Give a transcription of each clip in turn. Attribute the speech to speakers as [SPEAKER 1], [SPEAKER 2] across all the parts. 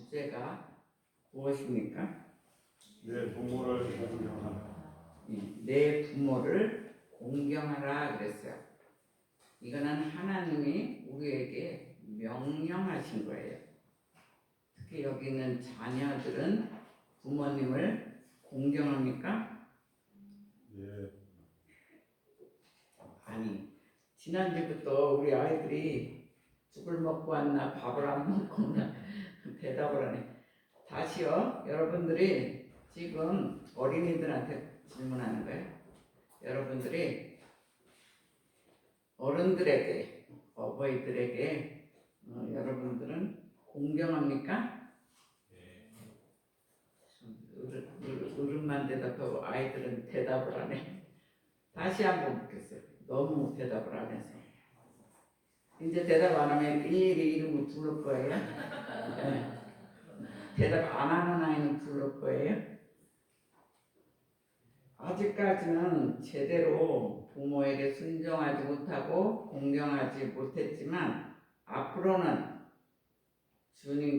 [SPEAKER 1] 주제가 무엇입니까?
[SPEAKER 2] 내 부모를 공경하라.
[SPEAKER 1] 내 부모를 공경하라 그랬어요. 이거는 하나님이 우리에게 명령하신 거예요. 특히 여기 있는 자녀들은 부모님을 공경합니까?
[SPEAKER 2] 예.
[SPEAKER 1] 아니, 지난주부터 우리 아이들이 죽을 먹고 왔나 밥을 안 먹고 왔나 대답을 하네. 다시요. 여러분들이 지금 어린이들한테 질문하는 거예요. 여러분들이 어른들에게, 어버이들에게 여러분들은 공경합니까? 어른만 대답하고 아이들은 대답을 안 해. 다시 한번 묻겠어요. 너무 대답을 안 해서. 이제 대답 안 하면 일일이 이름을 부를 거예요. 네. 대답 안 하는 아이는 부를 거예요. 아직까지는 제대로 부모에게 순종하지 못하고 공경하지 못했지만 앞으로는 주님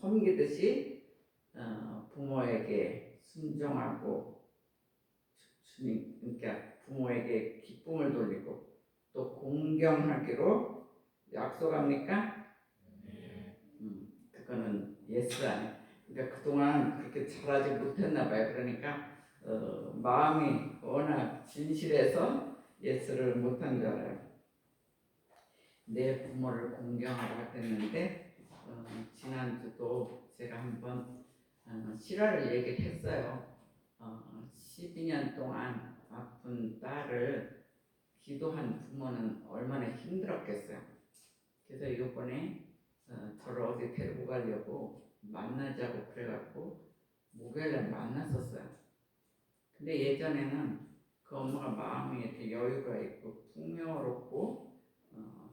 [SPEAKER 1] 섬기듯이 부모에게 순종하고 그러니까 부모에게 기쁨을 돌리고 또 공경하기로 약속합니까? 그거는 예스 아니에요. 그러니까 그동안 그렇게 잘하지 못했나 봐요. 그러니까 마음이 워낙 진실해서 예스를 못한 줄 알아요. 내 부모를 공경하라 했는데 지난주도 제가 한번 실화를 얘기했어요. 12년 동안 아픈 딸을 기도한 부모는 얼마나 힘들었겠어요. 그래서 이번에 저를 어디 데리고 가려고 만나자고 그래갖고 목요일날 만났었어요. 근데 예전에는 그 엄마가 마음이 이렇게 여유가 있고 풍요롭고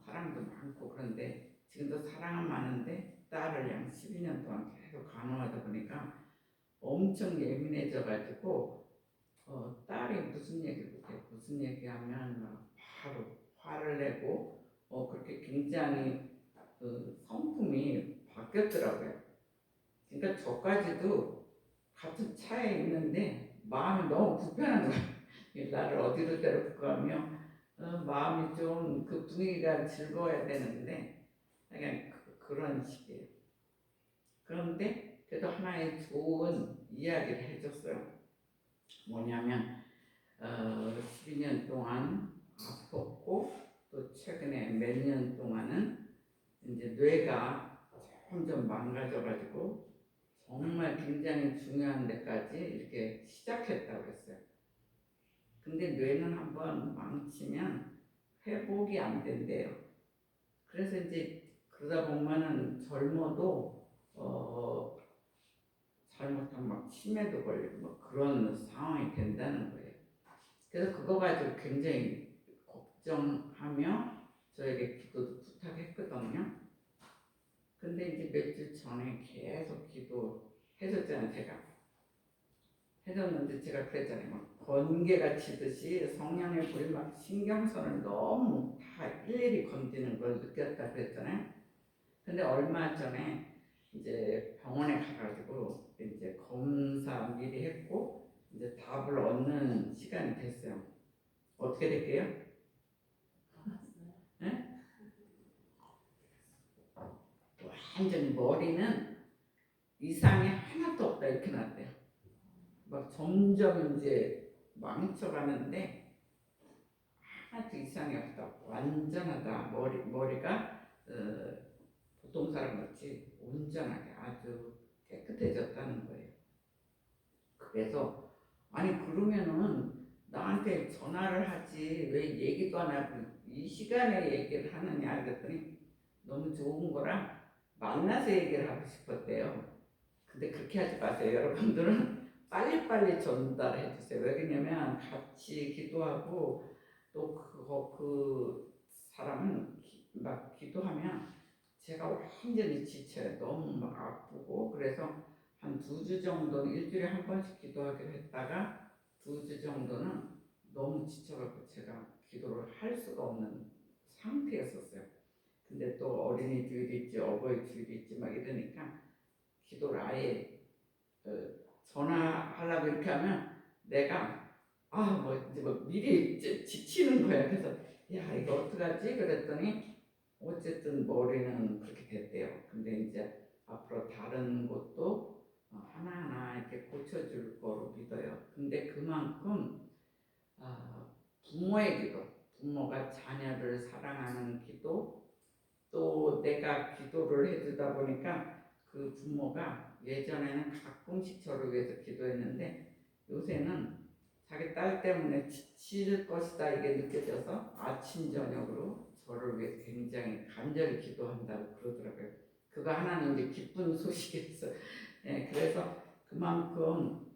[SPEAKER 1] 사랑도 많고 그런데 지금도 사랑은 많은데 딸을 양 12년 동안 계속 간호하다 보니까 엄청 예민해져가지고 딸이 무슨 얘기하면 막 바로 화를 내고 그렇게 굉장히 성품이 바뀌었더라고요. 그러니까 저까지도 같은 차에 있는데 마음이 너무 불편한 거예요. 나를 어디로 데려고 가며 마음이 좀 그 분위기가 즐거워야 되는데 그냥 그런 식이에요. 그런데 그래도 하나의 좋은 이야기를 해줬어요. 뭐냐면 12년 동안 아팠고 또 최근에 몇 년 동안은 이제 뇌가 점점 망가져가지고 정말 굉장히 중요한 데까지 이렇게 시작했다고 했어요. 근데 뇌는 한번 망치면 회복이 안 된대요. 그래서 이제 그러다 보면은 젊어도 잘못하면 막 치매도 걸리고 뭐 그런 상황이 된다는 거예요. 그래서 그거 가지고 굉장히 걱정하며 저에게 기도도 부탁했거든요. 근데 이제 며칠 전에 계속 기도해줬잖아요. 제가 해줬는데 제가 그랬잖아요. 막 번개가 치듯이 성령의 불이 막 신경선을 너무 다 일일이 건드는 걸 느꼈다 그랬잖아요. 근데 얼마 전에 이제 병원에 가가지고 이제 검사 미리 했고 이제 답을 얻는 시간이 됐어요. 어떻게 될게요? 네? 완전 머리는 이상이 하나도 없다 이렇게 났대요. 막 점점 이제 망쳐가는데 하나도 이상이 없다. 완전하다. 머리가 보통 사람 같이 온전하게 아주 깨끗해졌다는 거예요. 그래서 아니 그러면은 나한테 전화를 하지 왜 얘기도 안 하고 이 시간에 얘기를 하느냐 그랬더니 너무 좋은 거라 만나서 얘기를 하고 싶었대요. 근데 그렇게 하지 마세요. 여러분들은 빨리빨리 전달해 주세요. 왜 그러냐면 같이 기도하고 또 그 사람은 막 기도하면 제가 완전히 지쳐요. 너무 막 아프고 그래서 한 2주 정도는 일주일에 한 번씩 기도하기로 했다가 2주 정도는 너무 지쳐갖고 제가 기도를 할 수가 없는 상태였었어요. 근데 또 어린이 주일이 있지 어버이 주일이 있지 막 이러니까 기도를 아예 전화하려고 이렇게 하면 내가 뭐 이제 뭐 미리 이제 지치는 거야. 그래서 야 이거 어떡하지? 그랬더니 어쨌든 머리는 그렇게 됐대요. 근데 이제 앞으로 다른 것도 하나하나 이렇게 고쳐줄 거로 믿어요. 근데 그만큼 부모의 기도, 부모가 자녀를 사랑하는 기도, 또 내가 기도를 해주다 보니까 그 부모가 예전에는 가끔씩 저를 위해서 기도했는데 요새는 자기 딸 때문에 지칠 것이다 이게 느껴져서 아침 저녁으로 저를 위해 굉장히 간절히 기도한다고 그러더라고요. 그거 하나는 이제 기쁜 소식이었어요. 예, 그래서 그만큼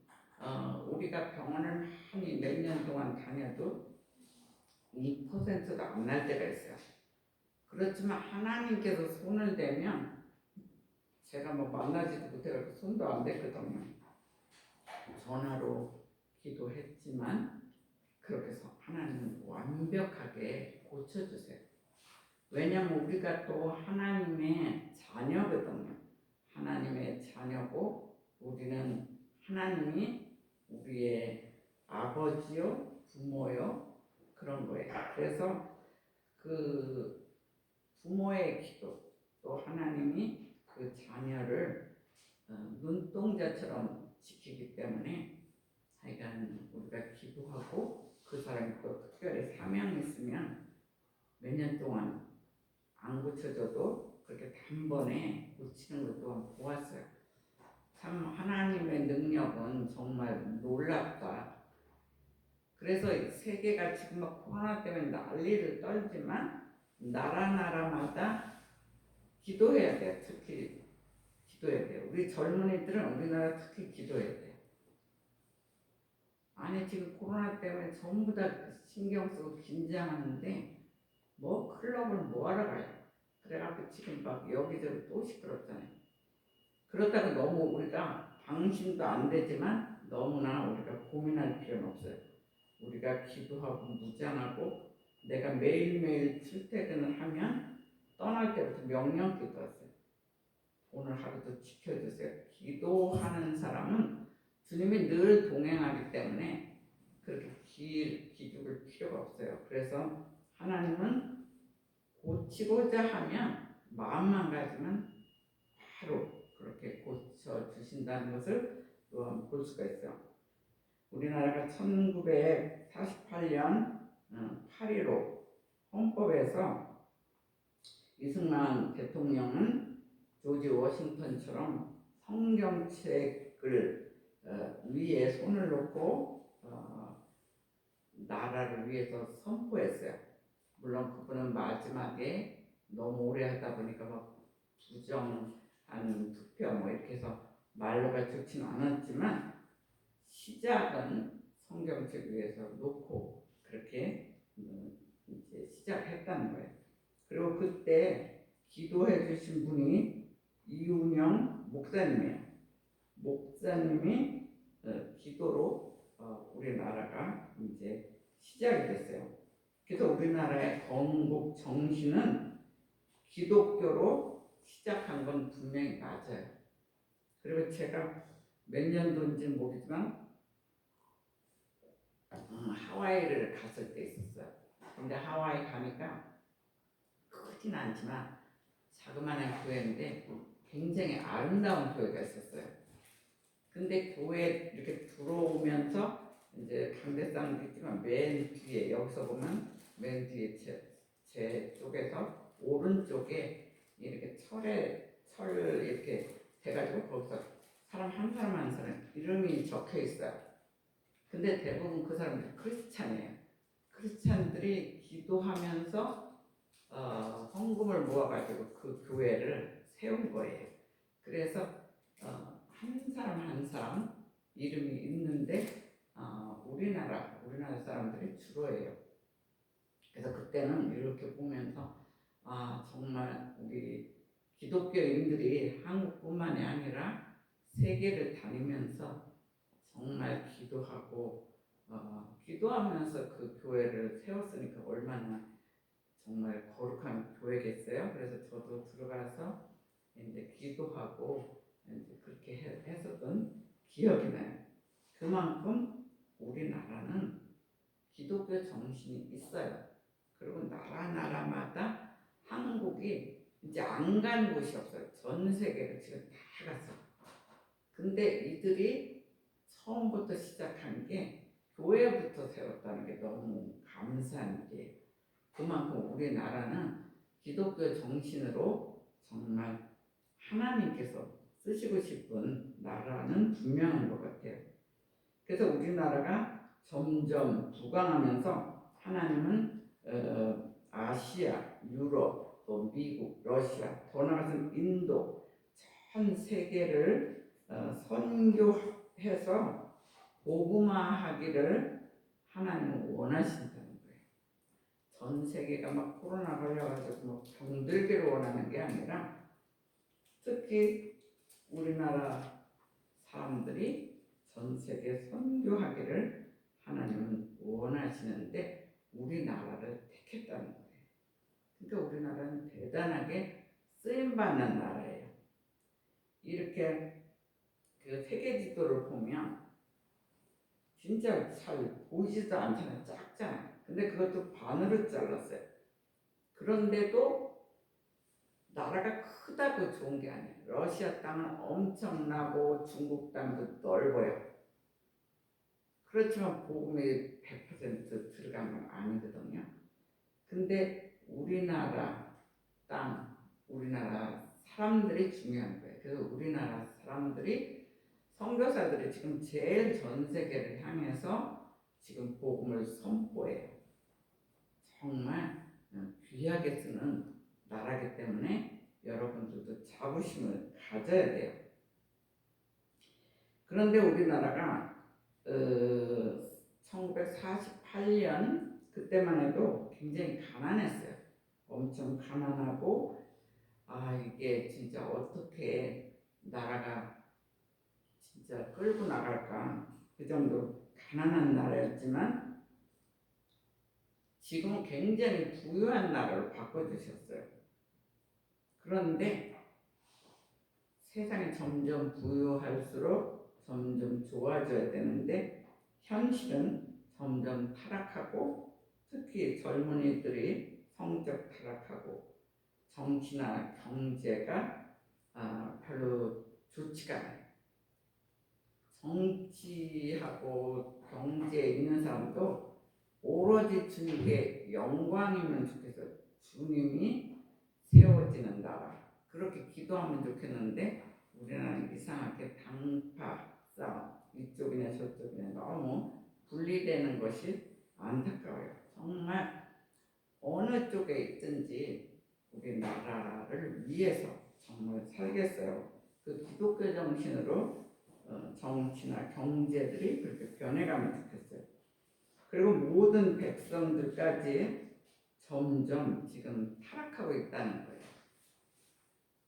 [SPEAKER 1] 우리가 병원을 많이 몇 년 동안 다녀도 2%도 안 날 때가 있어요. 그렇지만 하나님께서 손을 대면 제가 뭐 만나지도 못해서 손도 안 댔거든요. 전화로 기도했지만 그렇게 해서 하나님은 완벽하게 고쳐주세요. 왜냐하면 우리가 또 하나님의 자녀거든요. 하나님의 자녀고 우리는 하나님이 우리의 아버지요, 부모요 그런 거예요. 그래서 그 부모의 기도 또 하나님이 그 자녀를 눈동자처럼 지키기 때문에 하여간 우리가 기도하고 그 사람이 또 특별히 사명이 있으면 몇 년 동안 안 고쳐져도 그렇게 단번에 고치는 것도 보았어요. 참 하나님의 능력은 정말 놀랍다. 그래서 세계가 지금 막 코로나 때문에 난리를 떨지만 나라마다 기도해야 돼요. 특히 기도해야 돼요. 우리 젊은이들은 우리나라 특히 기도해야 돼요. 아니 지금 코로나 때문에 전부 다 신경 쓰고 긴장하는데 뭐 클럽을 뭐하러 가요. 그래갖고 지금 막 여기저기 또 시끄럽잖아요. 그렇다고 너무 우리가 방심도 안 되지만 너무나 우리가 고민할 필요는 없어요. 우리가 기도하고 무장하고 내가 매일매일 출퇴근을 하면 떠날 때부터 명령 기도하세요. 오늘 하루도 지켜주세요. 기도하는 사람은 주님이 늘 동행하기 때문에 그렇게 기죽을 필요가 없어요. 그래서 하나님은 고치고자 하면 마음만 가지면 바로 그렇게 고쳐주신다는 것을 또한 볼 수가 있어요. 우리나라가 1948년 8.15 헌법에서 이승만 대통령은 조지 워싱턴처럼 성경책을 위에 손을 놓고 나라를 위해서 선포했어요. 물론 그분은 마지막에 너무 오래 하다 보니까 막 부정한 투표 뭐 이렇게 해서 말로가 좋지는 않았지만 시작은 성경책 위에서 놓고 그렇게 이제 시작했다는 거예요. 그리고 그때 기도해 주신 분이 이운영 목사님이에요. 목사님이 기도로 우리나라가 이제 시작이 됐어요. 그래서 우리나라의 건국 정신은 기독교로 시작한 건 분명히 맞아요. 그리고 제가 몇 년도인지는 모르지만 하와이를 갔을 때 있었어요. 근데 하와이 가니까 크진 않지만 자그마한 교회인데 굉장히 아름다운 교회가 있었어요. 근데 교회 이렇게 들어오면서 이제 강대상도 있지만 맨 뒤에 여기서 보면 맨 뒤에 제 쪽에서 오른쪽에 이렇게 철 이렇게 돼가지고 거기서 사람 한 사람 이름이 적혀 있어요. 근데 대부분 그 사람들이 크리스찬이에요. 크리스찬들이 기도하면서 헌금을 모아가지고 그 교회를 세운 거예요. 그래서 한 사람 한 사람 이름이 있는데 우리나라 사람들이 주로예요. 그래서 그때는 이렇게 보면서 정말 우리 기독교인들이 한국뿐만이 아니라 세계를 다니면서 정말 기도하고 기도하면서 그 교회를 세웠으니까 얼마나 정말 거룩한 교회겠어요. 그래서 저도 들어가서 이제 기도하고 이제 그렇게 했었던 기억이 나요. 그만큼 우리나라는 기독교 정신이 있어요. 그리고 나라마다 한국이 이제 안 간 곳이 없어요. 전 세계를 지금 다 갔어요. 근데 이들이 처음부터 시작한 게 교회부터 세웠다는 게 너무 감사한 게, 그만큼 우리나라는 기독교 정신으로 정말 하나님께서 쓰시고 싶은 나라는 분명한 것 같아요. 그래서 우리나라가 점점 부강하면서 하나님은 아시아, 유럽, 또 미국, 러시아, 더 나아가서는 인도, 전 세계를 선교해서 복음화하기를 하나님은 원하신다는 거예요. 전 세계가 막 코로나 걸려가지고 막 병들기를 원하는 게 아니라, 특히 우리나라 사람들이 전 세계 선교하기를 하나님은 원하시는데 우리나라를 택했다는 거예요. 그러니까 우리나라는 대단하게 쓰임받는 나라예요. 이렇게 그 세계 지도를 보면 진짜 잘 보이지도 않잖아요. 작잖아요. 근데 그것도 반으로 잘랐어요. 그런데도 나라가 크다고 좋은 게 아니에요. 러시아 땅은 엄청나고 중국 땅도 넓어요. 그렇지만 복음이 100% 들어간 건 아니거든요. 근데 우리나라 땅, 우리나라 사람들이 중요한 거예요. 그래서 우리나라 사람들이, 선교사들이 지금 제일 전 세계를 향해서 지금 복음을 선포해요. 정말 귀하게 쓰는 나라기 때문에 여러분들도 자부심을 가져야 돼요. 그런데 우리나라가 1948년 그때만 해도 굉장히 가난했어요. 엄청 가난하고, 이게 진짜 어떻게 나라가 진짜 끌고 나갈까, 그 정도 가난한 나라였지만 지금은 굉장히 부유한 나라로 바꿔주셨어요. 그런데 세상이 점점 부유할수록 점점 좋아져야 되는데 현실은 점점 타락하고, 특히 젊은이들이 성적 타락하고 정치나 경제가 별로 좋지가 않아요. 정치하고 경제에 있는 사람도 오로지 주님께 영광이면 좋겠어요. 주님이 세워지는 나라, 그렇게 기도하면 좋겠는데 우리나라는 이상하게 당파 싸움, 이쪽이나 저쪽이나 너무 분리되는 것이 안타까워요. 정말 어느 쪽에 있든지 우리나라를 위해서 정말 살겠어요. 그 기독교 정신으로 정치나 경제들이 그렇게 변해가면 좋겠어요. 그리고 모든 백성들까지 점점 지금 타락하고 있다는 거예요.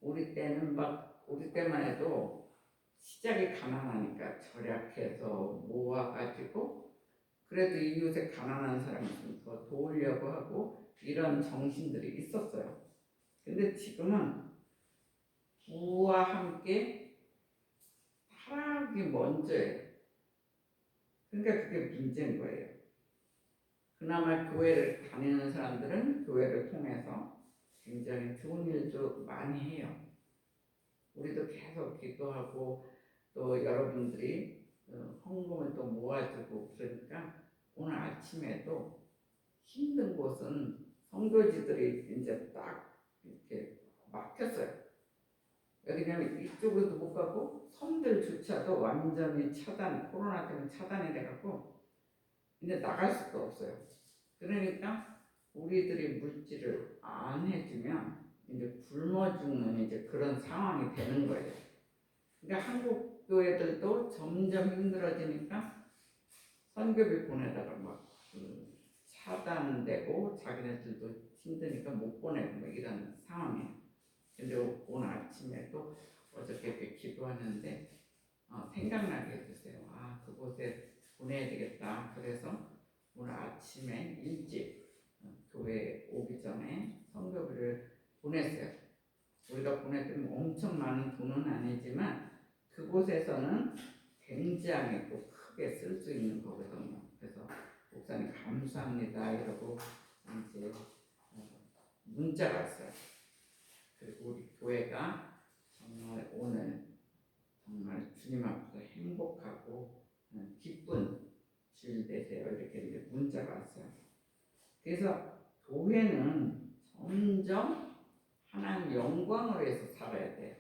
[SPEAKER 1] 우리 때만 해도 시작이 가난하니까 절약해서 모아가지고 그래도 이웃에 가난한 사람이 있으면 더 도우려고 하고 이런 정신들이 있었어요. 근데 지금은 부와 함께 타락이 먼저예요. 그러니까 그게 문제인 거예요. 그나마 교회를 다니는 사람들은 교회를 통해서 굉장히 좋은 일도 많이 해요. 우리도 계속 기도하고 또 여러분들이 헌금을 또 모아주고 그러니까 오늘 아침에도 힘든 곳은 선교지들이 이제 딱 이렇게 막혔어요. 왜냐면 이쪽으로도 못 가고 섬들조차도 완전히 코로나 때문에 차단이 돼갖고 이제 나갈 수도 없어요. 그러니까 우리들이 물질을 안 해주면 이제 굶어 죽는 이제 그런 상황이 되는 거예요. 그러니까 한국 교회들도 점점 힘들어지니까 선교비 보내다가 막 차단되고 자기네들도 힘드니까 못 보내고 뭐 이런 상황이에요. 근데 오늘 아침에도 어저께 이렇게 기도하는데 생각나게 해주세요. 그곳에 보내야 되겠다. 그래서 오늘 아침에 일찍 교회 오기 전에 성교비를 보냈어요. 우리가 보냈더니 엄청 많은 돈은 아니지만 그곳에서는 굉장히 또 크게 쓸 수 있는 거거든요. 그래서 목사님 감사합니다 이러고 이제 문자가 왔어요. 그리고 우리 교회가 정말 오늘 정말 주님 앞에서 행복하고 기쁜 주일 되세요 이렇게 이제 문자가 왔어요. 그래서 교회는 점점 하나님 영광을 위해서 살아야 돼요.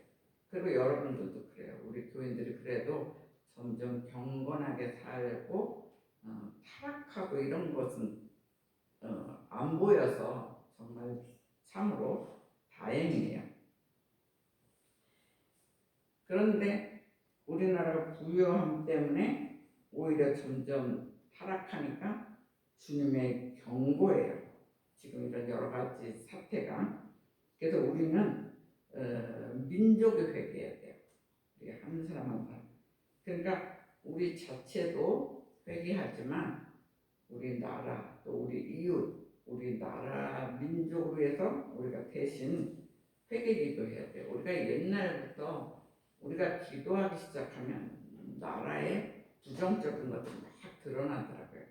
[SPEAKER 1] 그리고 여러분들도 그래요. 우리 교인들이 그래도 점점 경건하게 살고 타락하고 이런 것은 안 보여서 정말 참으로 다행이에요. 그런데 우리나라가 부유함 때문에 오히려 점점 타락하니까 주님의 경고예요. 지금 이런 여러 가지 사태가. 그래서 우리는 민족이 회개해야 돼요. 우리 한 사람 한 사람. 그러니까 우리 자체도 회개하지만 우리 나라 또 우리 이웃 우리 나라 민족을 위해서 우리가 대신 회개기도 해야 돼요. 우리가 옛날부터 우리가 기도하기 시작하면 나라의 부정적인 것들이 막 드러나더라고요.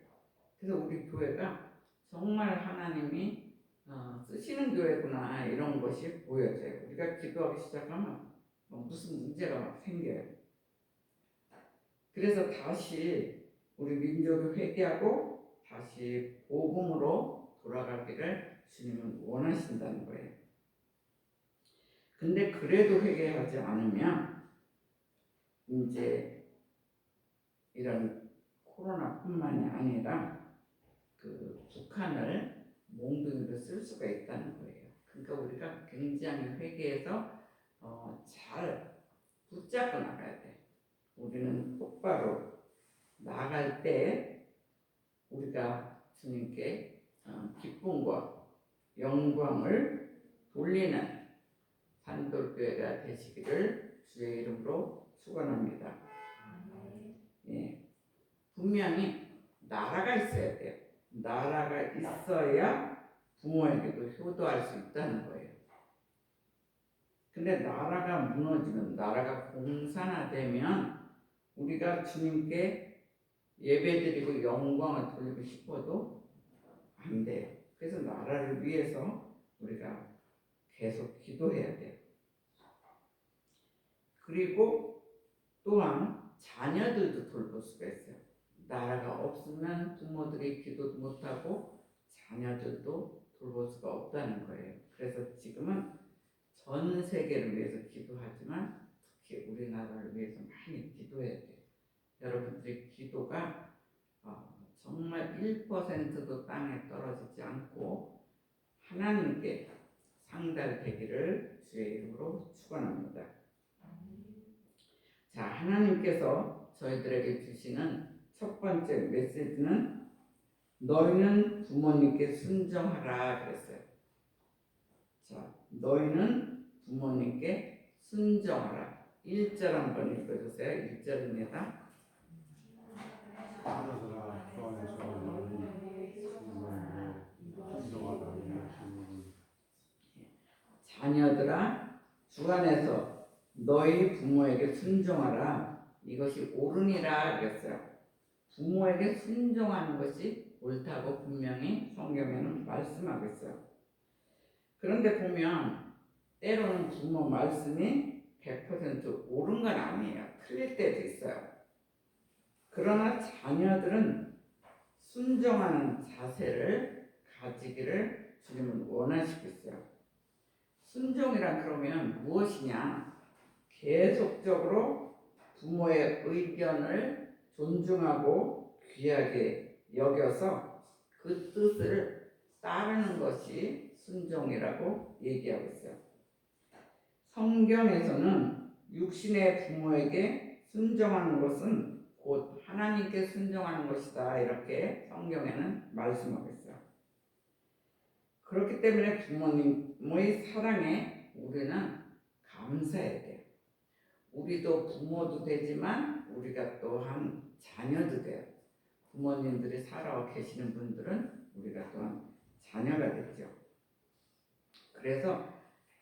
[SPEAKER 1] 그래서 우리 교회가 정말 하나님이 쓰시는 교회구나 이런 것이 보여져요. 우리가 기도하기 시작하면 무슨 문제가 막 생겨요. 그래서 다시 우리 민족을 회개하고 다시 복음으로 돌아가기를 주님은 원하신다는 거예요. 근데 그래도 회개하지 않으면 이제 이런 코로나뿐만이 아니라 그 북한을 몽둥이로 쓸 수가 있다는 거예요. 그러니까 우리가 굉장히 회개해서 잘 붙잡고 나가야 돼. 우리는 똑바로 나갈 때 우리가 주님께 기쁨과 영광을 돌리는 산돌교회가 되시기를 주의 이름으로 축원합니다. 예, 분명히 나라가 있어야 돼요. 나라가 있어야 부모에게도 효도할 수 있다는 거예요. 근데 나라가 무너지면 나라가 공산화되면 우리가 주님께 예배드리고 영광을 돌리고 싶어도 안 돼요. 그래서 나라를 위해서 우리가 계속 기도해야 돼요. 그리고 또한 자녀들도 돌볼 수가 있어요. 나라가 없으면 부모들이 기도도 못하고 자녀들도 돌볼 수가 없다는 거예요. 그래서 지금은 전 세계를 위해서 기도하지만 특히 우리나라를 위해서 많이 기도해야 돼요. 여러분들의 기도가 정말 1%도 땅에 떨어지지 않고 하나님께 상달되기를 주의 이름으로 축원합니다. 자, 하나님께서 저희들에게 주시는 첫 번째 메시지는 너희는 부모님께 순종하라 그랬어요. 자, 너희는 부모님께 순종하라. 1절 한번 읽어주세요. 1절입니다.
[SPEAKER 2] 자녀들아 주 안에서 너희 부모에게 순종하라.
[SPEAKER 1] 자녀들아 주 안에서 너희 부모에게 순종하라. 이것이 옳으니라 그랬어요. 부모에게 순종하는 것이 옳다고 분명히 성경에는 말씀하고 있어요. 그런데 보면 때로는 부모 말씀이 100% 옳은 건 아니에요. 틀릴 때도 있어요. 그러나 자녀들은 순종하는 자세를 가지기를 주님은 원하시고 있어요. 순종이란 그러면 무엇이냐? 계속적으로 부모의 의견을 존중하고 귀하게 여겨서 그 뜻을 따르는 것이 순종이라고 얘기하고 있어요. 성경에서는 육신의 부모에게 순종하는 것은 곧 하나님께 순종하는 것이다 이렇게 성경에는 말씀하고 있어요. 그렇기 때문에 부모님의 사랑에 우리는 감사해야 돼요. 우리도 부모도 되지만 우리가 또한 자녀도 돼요. 부모님들이 살아와 계시는 분들은 우리가 또한 자녀가 됐죠. 그래서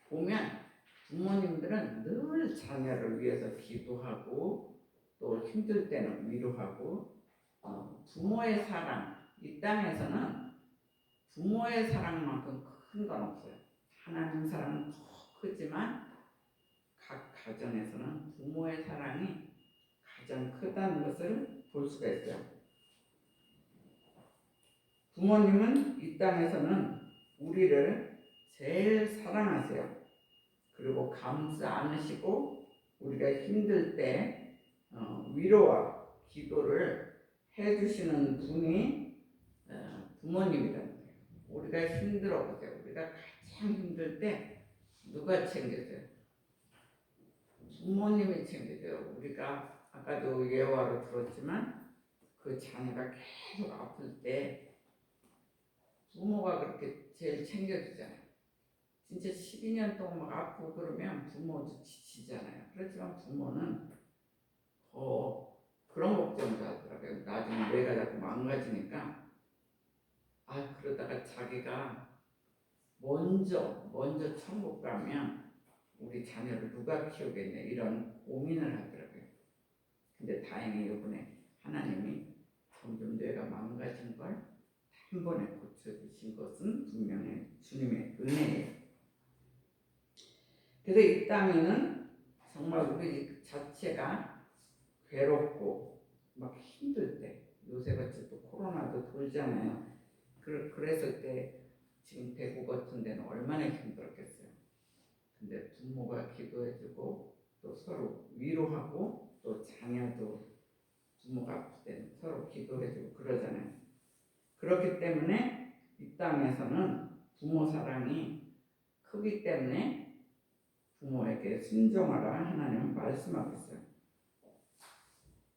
[SPEAKER 1] 보면 부모님들은 늘 자녀를 위해서 기도하고 또 힘들 때는 위로하고 부모의 사랑, 이 땅에서는 부모의 사랑만큼 큰 건 없어요. 하나님 사랑은 더 크지만 각 가정에서는 부모의 사랑이 가장 크다는 것을 볼 수가 있어요. 부모님은 이 땅에서는 우리를 제일 사랑하세요. 그리고 감싸 안으시고 우리가 힘들 때 위로와 기도를 해주시는 분이 부모님이라는 거예요. 우리가 힘들어 보세요. 우리가 가장 힘들 때 누가 챙겨줘요? 부모님이 챙겨줘요. 우리가 아까도 예화로 들었지만 그 자녀가 계속 아플 때 부모가 그렇게 제일 챙겨주잖아요. 진짜 12년 동안 막 아프고 그러면 부모도 지치잖아요. 그렇지만 부모는 더 그런 걱정도 하더라고요. 나중에 뇌가 자꾸 망가지니까 그러다가 자기가 먼저 천국 가면 우리 자녀를 누가 키우겠냐 이런 고민을 하더라고요. 근데 다행히 이번에 하나님이 점점 뇌가 망가진 걸 한 번에 고쳐주신 것은 분명히 주님의 은혜예요. 그래서 이 땅에는 정말 우리 자체가 괴롭고 막 힘들 때, 요새같이 또 코로나도 돌잖아요. 그랬을 때 지금 대구 같은 데는 얼마나 힘들었겠어요. 근데 부모가 기도해주고 또 서로 위로하고 또 자녀도 부모가 아플 때는 서로 기도해주고 그러잖아요. 그렇기 때문에 이 땅에서는 부모 사랑이 크기 때문에 부모에게 순종하라 하나님은 말씀하고 있어요.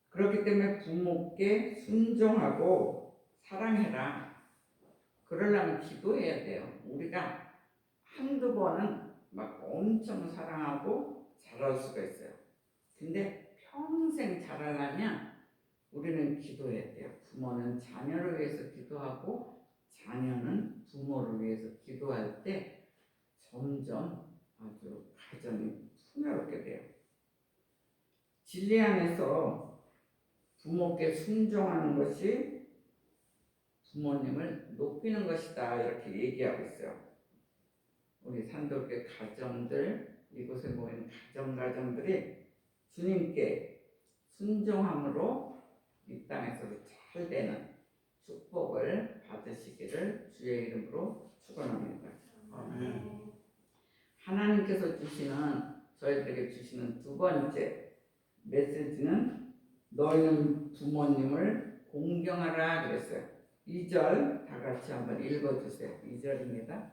[SPEAKER 1] 그렇기 때문에 부모께 순종하고 사랑해라. 그러려면 기도해야 돼요. 우리가 한두 번은 막 엄청 사랑하고 잘할 수가 있어요. 근데 평생 잘하려면 우리는 기도해야 돼요. 부모는 자녀를 위해서 기도하고 자녀는 부모를 위해서 기도할 때 점점 아주 가정이 풍요롭게 돼요. 진리 안에서 부모께 순종하는 것이 부모님을 높이는 것이다 이렇게 얘기하고 있어요. 우리 산도교회 가정들, 이곳에 모인 가정들이 주님께 순종함으로 이 땅에서도 잘 되는 축복을 받으시기를 주의 이름으로 축원합니다.
[SPEAKER 2] 아멘.
[SPEAKER 1] 하나님께서 저희들에게 주시는 두 번째 메시지는 너희는 부모님을 공경하라 그랬어요. 2절 다 같이 한번 읽어주세요. 2절입니다.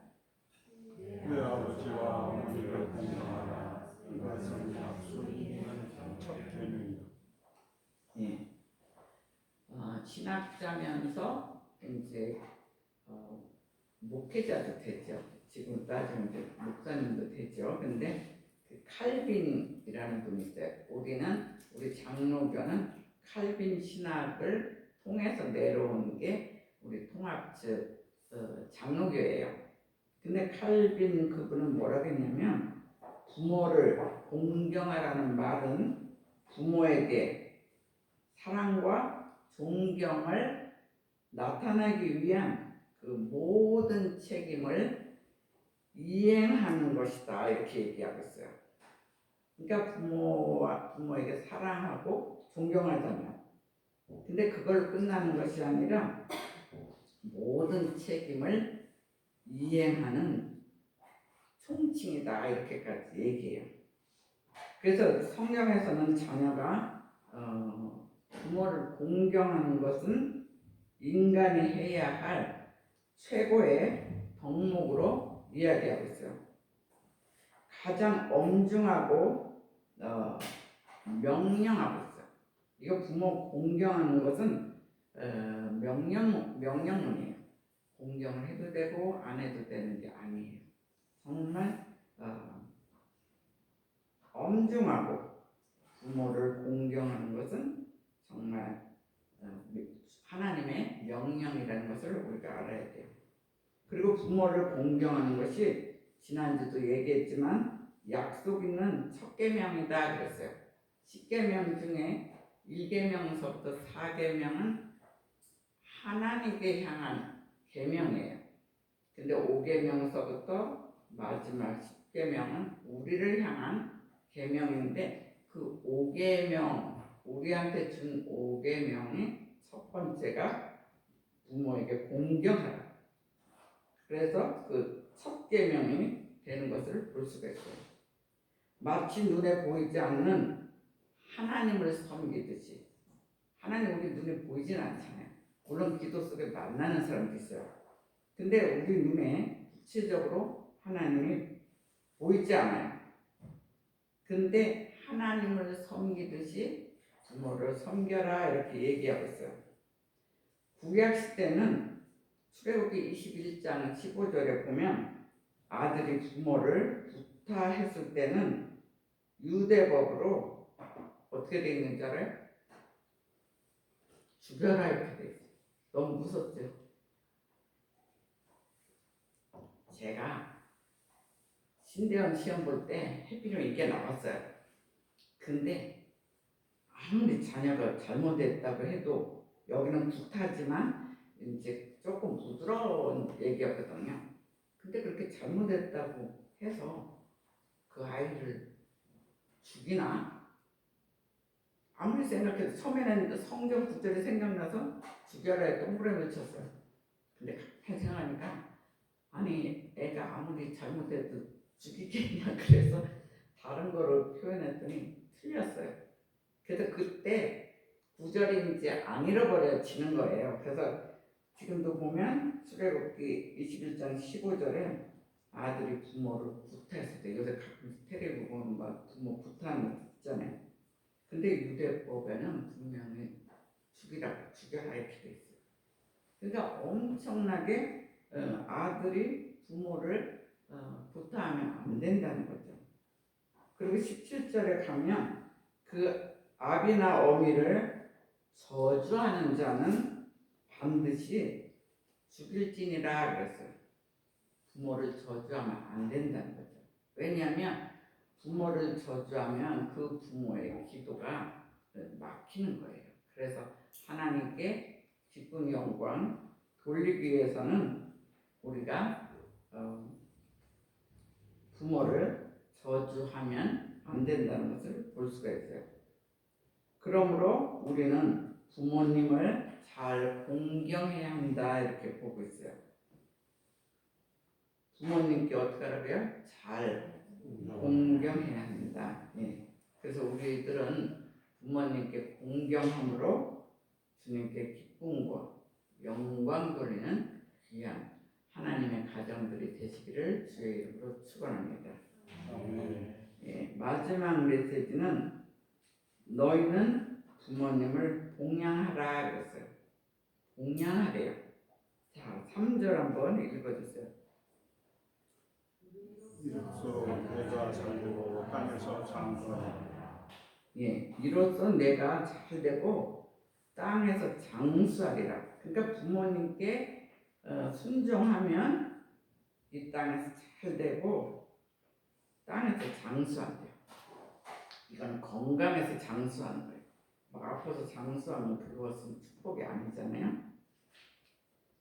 [SPEAKER 2] 내 아버지와 어머니를 공경하라. 이것은 약속이 있는 첫 계명이다.
[SPEAKER 1] 예. 신학자면서 이제 목회자도 되죠. 지금 따지면 이제 목사님도 되죠. 근데 그 칼빈이라는 분이 있어요. 우리 장로교는 칼빈 신학을 통해서 내려온 게 우리 통합 장로교예요. 근데 칼빈 그분은 뭐라고 했냐면 부모를 공경하라는 말은 부모에게 사랑과 존경을 나타내기 위한 그 모든 책임을 이행하는 것이다 이렇게 얘기하고 있어요. 그러니까 부모에게 사랑하고 존경하잖아요. 근데 그걸 끝나는 것이 아니라 모든 책임을 이행하는 총칭이다 이렇게까지 얘기해요. 그래서 성경에서는 자녀가 부모를 공경하는 것은 인간이 해야 할 최고의 덕목으로 이야기하고 있어요. 가장 엄중하고 명령하고 있어요. 이거 부모 공경하는 것은 명령문이에요. 공경을 해도 되고 안 해도 되는 게 아니에요. 정말 엄중하고 부모를 공경하는 것은 정말 하나님의 명령이라는 것을 우리가 알아야 돼요. 그리고 부모를 공경하는 것이 지난주도 얘기했지만 약속 있는 첫 계명이다 그랬어요. 10계명 중에 1계명서부터 4계명은 하나님께 향한 계명이에요. 근데 5계명서부터 마지막 10계명은 우리를 향한 계명인데 그 5계명 우리한테 준 5계명이 첫 번째가 부모에게 공경하라. 그래서 그 첫 계명이 되는 것을 볼 수가 있어요. 마치 눈에 보이지 않는 하나님을 섬기듯이 하나님 우리 눈에 보이진 않잖아요. 물론 기도 속에 만나는 사람도 있어요. 근데 우리 눈에 구체적으로 하나님이 보이지 않아요. 근데 하나님을 섬기듯이 부모를 섬겨라 이렇게 얘기하고 있어요. 구약 시대는 출애굽기 21장 15절에 보면 아들이 부모를 구타했을 때는 유대법으로 어떻게 되어 있는 줄 알아요? 죽여라 이렇게 되어 있어요. 너무 무섭죠? 제가 신대원 시험 볼 때 해피는 이게 나왔어요. 근데 아무리 자녀가 잘못했다고 해도 여기는 구타지만 이제 조금 부드러운 얘기였거든요. 근데 그렇게 잘못했다고 해서 그 아이를 죽이나? 아무리 생각해도 처음에는 성경 구절이 생각나서 죽여라에 동그라미를 쳤어요. 근데 가만히 생각하니까 아니 애가 아무리 잘못해도 죽이겠냐 그래서 다른 거로 표현했더니 틀렸어요. 그래서 그때 구절이 이제 안 잃어버려지는 거예요. 그래서 지금도 보면 출애굽기 21장 15절에 아들이 부모를 구타했을 때 요새 가끔 텔레비 보면 막 부모 구타하는 거 있잖아요. 근데 유대법에는 분명히 죽여라 이렇게 돼 있어요. 그러니까 엄청나게 아들이 부모를 구타하면 안 된다는 거죠. 그리고 17절에 가면 그 아비나 어미를 저주하는 자는 반드시 죽일지니라 그랬어요. 부모를 저주하면 안 된다는 거죠. 왜냐하면 부모를 저주하면 그 부모의 기도가 막히는 거예요. 그래서 하나님께 기쁨 영광 돌리기 위해서는 우리가 부모를 저주하면 안 된다는 것을 볼 수가 있어요. 그러므로 우리는 부모님을 잘 공경해야 한다 이렇게 보고 있어요. 부모님께 어떻게 하라고요? 잘 공경해야 한다. 예. 그래서 우리들은 부모님께 공경함으로 주님께 기쁨과 영광 돌리는 귀한 하나님의 가정들이 되시기를 주의 이름으로 축원합니다. 예, 마지막 메시지는 너희는 부모님을 봉양하라 그랬어요. 봉양하래요. 자, 3절 한번 읽어주세요.
[SPEAKER 2] 이로써 내가 잘되고 땅에서 장수하리라.
[SPEAKER 1] 예, 이로써 내가 잘되고 땅에서 장수하리라. 그러니까 부모님께 순종하면 이 땅에서 잘되고 땅에서 장수한대요. 이건 건강해서 장수하는 거예요. 막 아파서 장수하면 그것은 축복이 아니잖아요.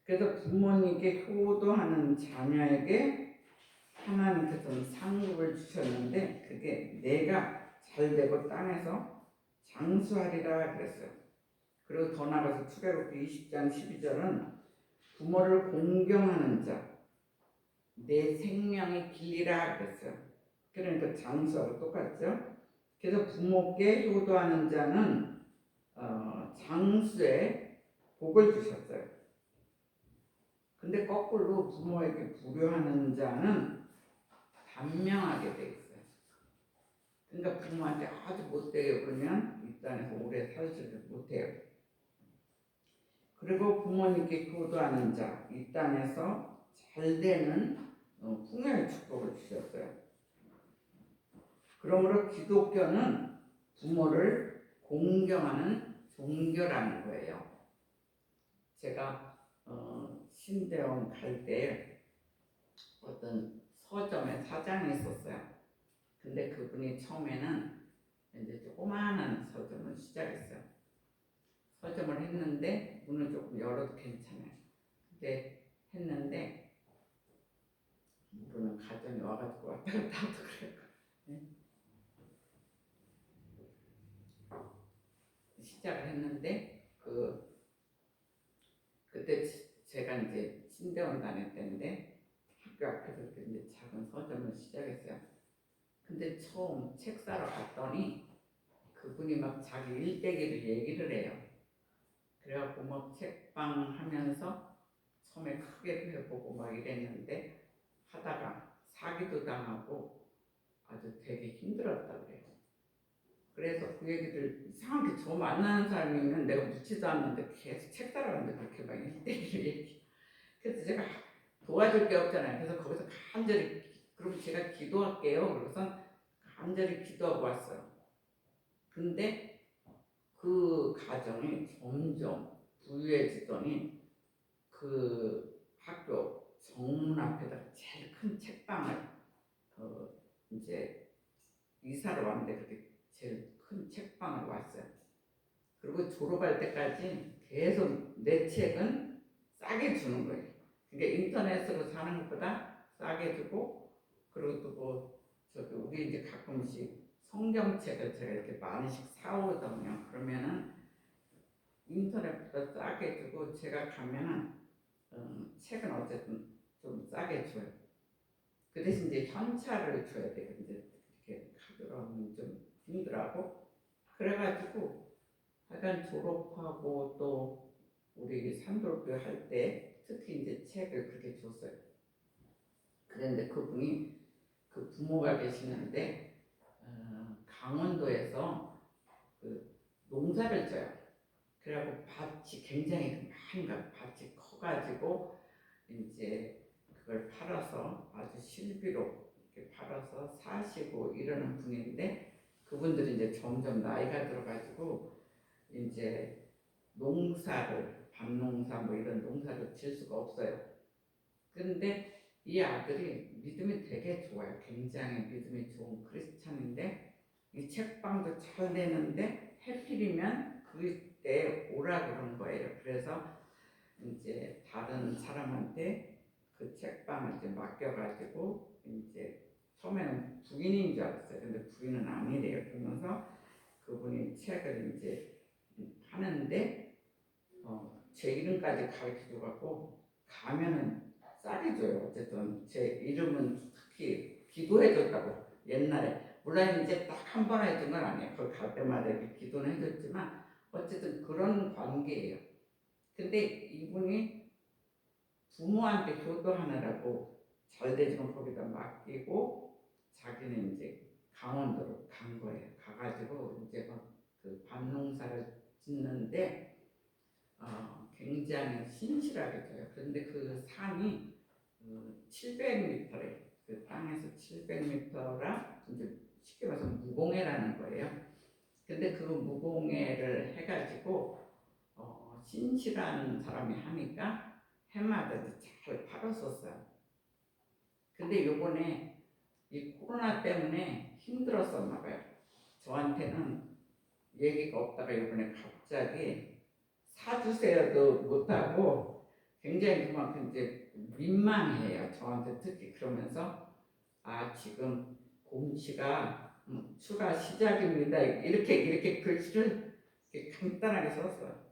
[SPEAKER 1] 그래서 부모님께 효도하는 자녀에게 하나님께서는 상급을 주셨는데 그게 내가 잘되고 땅에서 장수하리라 그랬어요. 그리고 더 나아가서 출애굽기 20장 12절은 부모를 공경하는 자 내 생명의 길이라 그랬어요. 그러니까 장수하고 똑같죠. 그래서 부모께 효도하는 자는 장수의 복을 주셨어요. 근데 거꾸로 부모에게 불효하는 자는 단명하게 돼 있어요. 그러니까 부모한테 아주 못돼요 그러면 이 땅에서 오래 살지를 못해요. 그리고 부모님께 효도하는 자 이 땅에서 잘되는 풍요의 축복을 주셨어요. 그러므로 기독교는 부모를 공경하는 종교라는 거예요. 제가 신대원 갈 때 어떤 서점의 사장이 있었어요. 근데 그분이 처음에는 이제 조그마한 서점을 시작했어요. 서점을 했는데 문을 조금 열어도 괜찮아요. 근데 했는데 모르는 가정이 와가지고 왔다 갔다 하도 그래요. 네? 시작을 했는데 그때 제가 이제 신대원 다닐 때인데 학교 앞에서 이렇게 이제 작은 서점을 시작했어요. 근데 처음 책 사러 갔더니 그분이 막 자기 일대기를 얘기를 해요. 그래갖고 뭐 책방 하면서 처음에 크게도 해보고 막 이랬는데 하다가 사기도 당하고 아주 되게 힘들었다 그래요. 그래서 그 얘기를 이상하게 저 만나는 사람이면 내가 묻지도 않는데 계속 책 사러 갔는데 그렇게 막 일대기를 얘기. 그래서 제가 도와줄 게 없잖아요. 그래서 거기서 간절히 그럼 제가 기도할게요. 그래서 간절히 기도하고 왔어요. 근데 그 가정이 점점 부유해지더니 그 학교 정문 앞에다 제일 큰 책방을 이제 이사를 왔는데 그렇게 제일 큰 책방을 왔어요. 그리고 졸업할 때까지 계속 내 책은 싸게 주는 거예요. 그러니까 인터넷으로 사는 것보다 싸게 주고 그리고 또 뭐 저기 우리 이제 가끔씩 성경책을 제가 이렇게 많이씩 사오거든요. 그러면은 인터넷보다 싸게 주고 제가 가면은 책은 어쨌든 좀 싸게 줘요. 그 대신 이제 현찰을 줘야 돼요. 이제 이렇게 카드로 하면 좀 힘들하고 그래가지고 하여간 졸업하고 또 우리 산돌교 할 때 특히 이제 책을 그렇게 줬어요. 그런데 그분이 그 부모가 계시는데 강원도에서 그 농사를 져요. 그래갖고 밭이 굉장히 많은가 밭이 커가지고 이제 그걸 팔아서 아주 실비로 이렇게 팔아서 사시고 이러는 분인데 그분들이 이제 점점 나이가 들어가지고 이제 농사를 밭농사 뭐 이런 농사를 질 수가 없어요. 그런데 이 아들이 믿음이 되게 좋아요. 굉장히 믿음이 좋은 크리스찬인데 이 책방도 잘 되는데 해필이면 그때 오라 그런 거예요. 그래서 이제 다른 사람한테 그 책방을 이제 맡겨가지고 이제 처음에는 부인인 줄 알았어요. 근데 부인은 아니래요. 그러면서 그분이 책을 이제 하는데 제 이름까지 가르쳐줘갖고 가면은 싸게 줘요. 어쨌든 제 이름은 특히 기도해줬다고 옛날에 물론 이제 딱 한 번 해준 건 아니에요. 거기 갈 때마다 이렇게 기도는 해줬지만 어쨌든 그런 관계예요. 근데 이분이 부모한테 효도하느라고 잘 되지만 거기다 맡기고 자기는 이제 강원도로 간 거예요. 가가지고 이제 그 밭농사를 짓는데 굉장히 신실하게 돼요. 그런데 그 산이 700m래. 그 땅에서 700m라 이제 쉽게 말해서 무공해라는 거예요. 근데 그 무공해를 해가지고 신실한 사람이 하니까 해마다 잘 팔았었어요. 근데 요번에 이 코로나 때문에 힘들었었나 봐요. 저한테는 얘기가 없다가 요번에 갑자기 사주세요도 못하고 굉장히 그만큼 이제 민망해요. 저한테 특히 그러면서 지금 공시가 추가 시작입니다. 이렇게 글씨를 이렇게 간단하게 썼어요.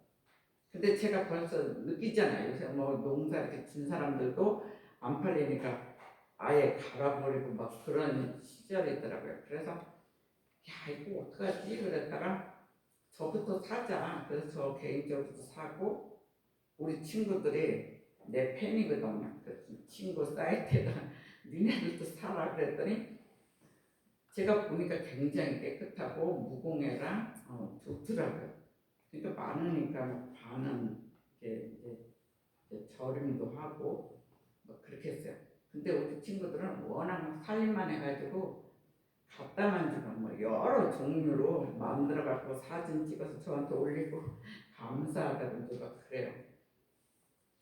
[SPEAKER 1] 근데 제가 벌써 느끼잖아요. 요새 뭐 농사 이렇게 진 사람들도 안 팔리니까 아예 갈아버리고 막 그런 시절이 있더라고요. 그래서 야 이거 어떡하지? 그랬다가 저부터 사자. 그래서 저 개인적으로 사고 우리 친구들이 내 팬이거든요. 그 친구 사이트에다 니네들도 사라 그랬더니 제가 보니까 굉장히 깨끗하고 무공해라 좋더라고요. 그러니까 많으니까 뭐 반은 이제 절임도 하고 뭐 그렇게 했어요. 근데 우리 친구들은 워낙 살림만 해가지고 갖다만 주면 뭐 여러 종류로 만들어 갖고 사진 찍어서 저한테 올리고 감사하다고 막 그래요.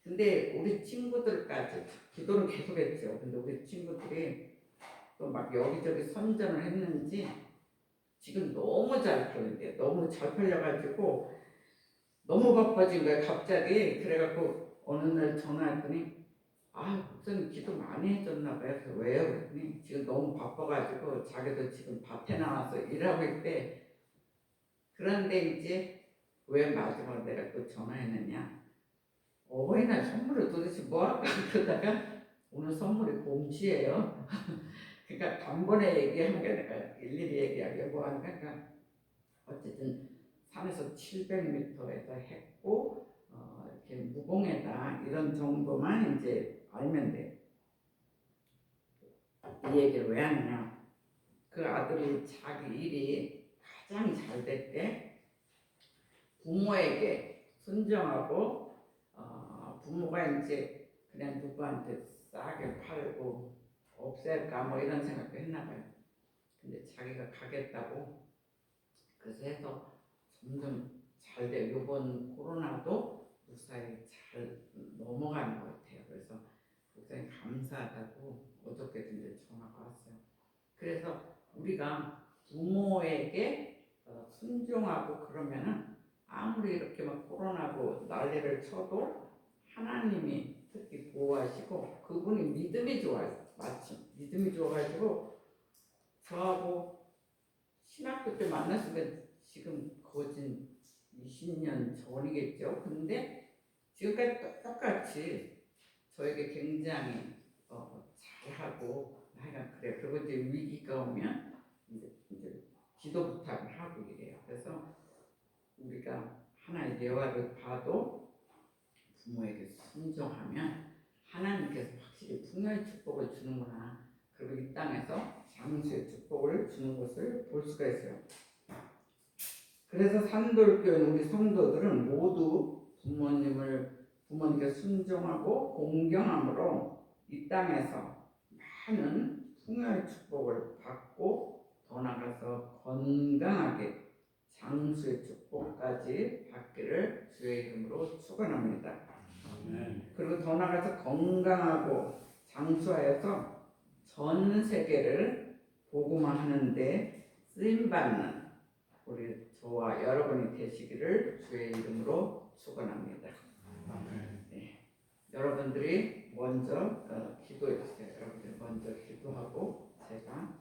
[SPEAKER 1] 근데 우리 친구들까지 기도는 계속했죠. 근데 우리 친구들이 또 막 여기저기 선전을 했는지 지금 너무 잘 풀린대. 너무 잘 풀려가지고 너무 바빠진 거야 갑자기. 그래갖고 어느 날 전화했더니 목사님 기도 많이 해줬나 봐요. 그래서 왜요? 그랬더니 지금 너무 바빠가지고 자기도 지금 밭에 나와서 일하고 있대. 그런데 이제 왜 마지막으로 내가 또 전화했느냐, 어버이날 선물을 도대체 뭐 할까 그러다가 오늘 선물이 곰치예요. 그러니까 단번에 얘기한 게 내가 일일이 얘기하기 뭐 하니까 그러니까 어쨌든 산에서 700m에서 했고 이렇게 무공해다 이런 정도만 이제 알면 돼. 이 얘기를 왜 하느냐, 그 아들이 자기 일이 가장 잘 될 때 부모에게 순정하고 부모가 이제 그냥 누구한테 싸게 팔고 없앨까 뭐 이런 생각도 했나 봐요. 근데 자기가 가겠다고 그래서 해서 점점 잘 돼요. 이번 코로나도 무사히 잘 넘어가는 것 같아요. 그래서 굉장히 감사하다고 어저께도 이제 전화가 왔어요. 그래서 우리가 부모에게 순종하고 그러면은 아무리 이렇게 막 코로나고 난리를 쳐도 하나님이 특히 보호하시고 그분이 믿음이 좋아요. 마침 믿음이 좋아가지고 저하고 신학교 때 만났으면 지금 거진 20년 전이겠죠. 근데 지금까지 똑같이 저에게 굉장히 잘하고 하여간 그래. 그리고 이제 위기가 오면 이제 기도 부탁을 하고 이래요. 그래서 우리가 하나의 예화를 봐도 부모에게 순종하면 하나님께서 확실히 풍요의 축복을 주는구나. 그리고 이 땅에서 장수의 축복을 주는 것을 볼 수가 있어요. 그래서 산돌교회 우리 성도들은 모두 부모님께 순종하고 공경함으로 이 땅에서 많은 풍요의 축복을 받고 더 나아가서 건강하게 장수의 축복까지 받기를 주의 이름으로 축원합니다. 그리고 더 나아가서 건강하고 장수하여서 전 세계를 복음화하는데 쓰임받는 우리 저와 여러분이 되시기를 주의 이름으로 축원합니다. 네. 여러분들이 먼저 기도해 주세요. 여러분들 먼저 기도하고 제가